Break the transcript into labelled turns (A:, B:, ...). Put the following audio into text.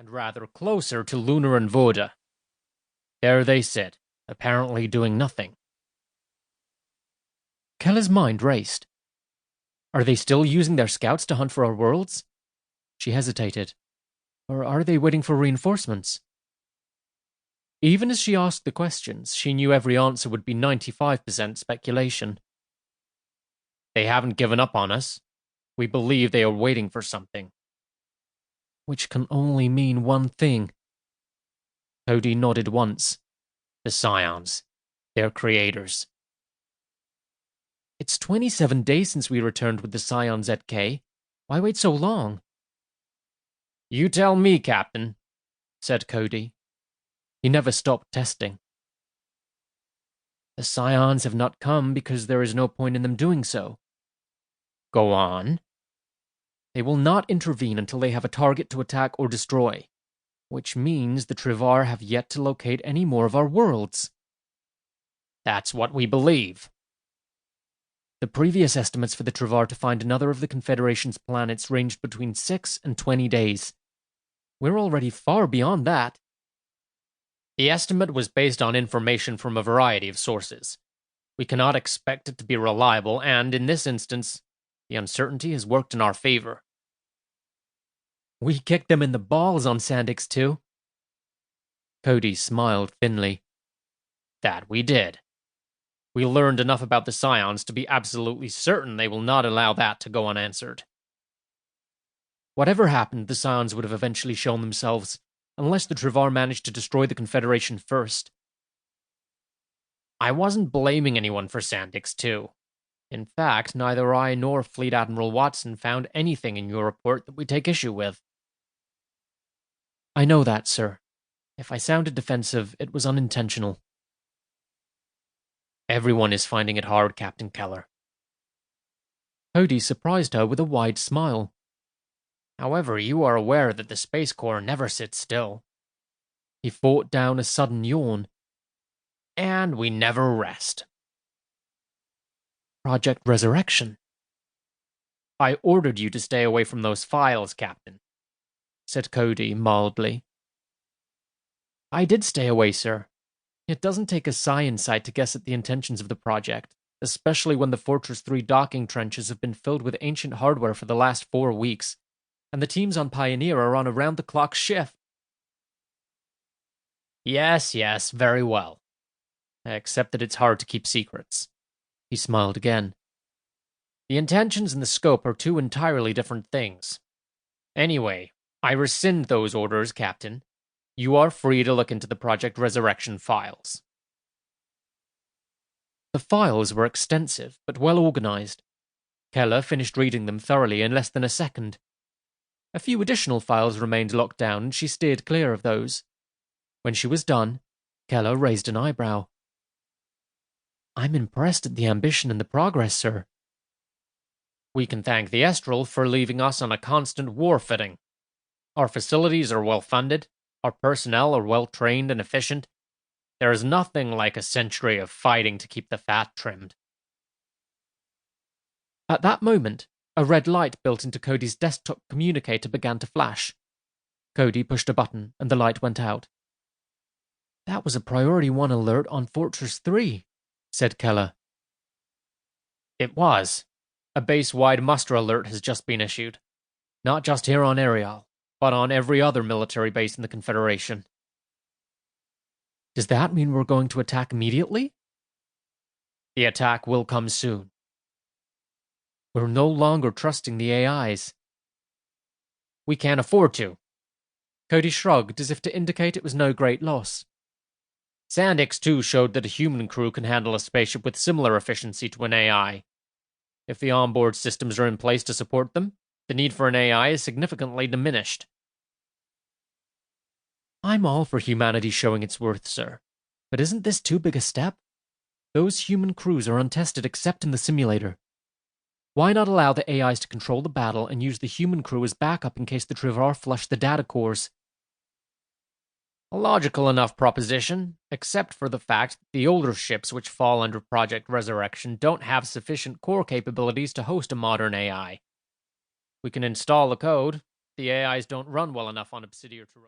A: and rather closer to Lunar and Voda. There they sit, apparently doing nothing. Keller's mind raced. Are they still using their scouts to hunt for our worlds? She hesitated. Or are they waiting for reinforcements? Even as she asked the questions, she knew every answer would be 95% speculation. They haven't given up on us. We believe they are waiting for something. Which can only mean one thing. Cody nodded once. The Scions. Their creators. It's 27 days since we returned with the Scions ZK. Why wait so long? You tell me, Captain, said Cody. He never stopped testing. The Scions have not come because there is no point in them doing so. Go on. They will not intervene until they have a target to attack or destroy, which means the Trivar have yet to locate any more of our worlds. That's what we believe. The previous estimates for the Trivar to find another of the Confederation's planets ranged between 6 and 20 days. We're already far beyond that. The estimate was based on information from a variety of sources. We cannot expect it to be reliable, and in this instance, the uncertainty has worked in our favor. We kicked them in the balls on Sandix too. Cody smiled thinly. That we did. We learned enough about the Scions to be absolutely certain they will not allow that to go unanswered. Whatever happened, the Scions would have eventually shown themselves, unless the Trivar managed to destroy the Confederation first. I wasn't blaming anyone for Sandix too. In fact, neither I nor Fleet Admiral Watson found anything in your report that we take issue with. I know that, sir. If I sounded defensive, it was unintentional. Everyone is finding it hard, Captain Keller. Cody surprised her with a wide smile. However, you are aware that the Space Corps never sits still. He fought down a sudden yawn. And we never rest. Project Resurrection. I ordered you to stay away from those files, Captain, said Cody mildly. I did stay away, sir. It doesn't take a psi insight to guess at the intentions of the project, especially when the Fortress 3 docking trenches have been filled with ancient hardware for the last 4 weeks, and the teams on Pioneer are on a round-the-clock shift. Yes, very well. Except that it's hard to keep secrets. He smiled again. The intentions and the scope are two entirely different things. Anyway, I rescind those orders, Captain. You are free to look into the Project Resurrection files. The files were extensive, but well organized. Keller finished reading them thoroughly in less than a second. A few additional files remained locked down, and she steered clear of those. When she was done, Keller raised an eyebrow. I'm impressed at the ambition and the progress, sir. We can thank the Estral for leaving us on a constant war footing. Our facilities are well funded, our personnel are well trained and efficient. There is nothing like a century of fighting to keep the fat trimmed. At that moment, a red light built into Cody's desktop communicator began to flash. Cody pushed a button, and the light went out. That was a Priority 1 alert on Fortress 3, said Keller. It was. A base-wide muster alert has just been issued. Not just here on Ariel, but on every other military base in the Confederation. Does that mean we're going to attack immediately? The attack will come soon. We're no longer trusting the AIs. We can't afford to. Cody shrugged as if to indicate it was no great loss. Sandix 2 showed that a human crew can handle a spaceship with similar efficiency to an AI. If the onboard systems are in place to support them, the need for an AI is significantly diminished. I'm all for humanity showing its worth, sir. But isn't this too big a step? Those human crews are untested except in the simulator. Why not allow the AIs to control the battle and use the human crew as backup in case the Trivar flush the data cores? A logical enough proposition, except for the fact that the older ships which fall under Project Resurrection don't have sufficient core capabilities to host a modern AI. We can install the code. The AIs don't run well enough on Obsidian to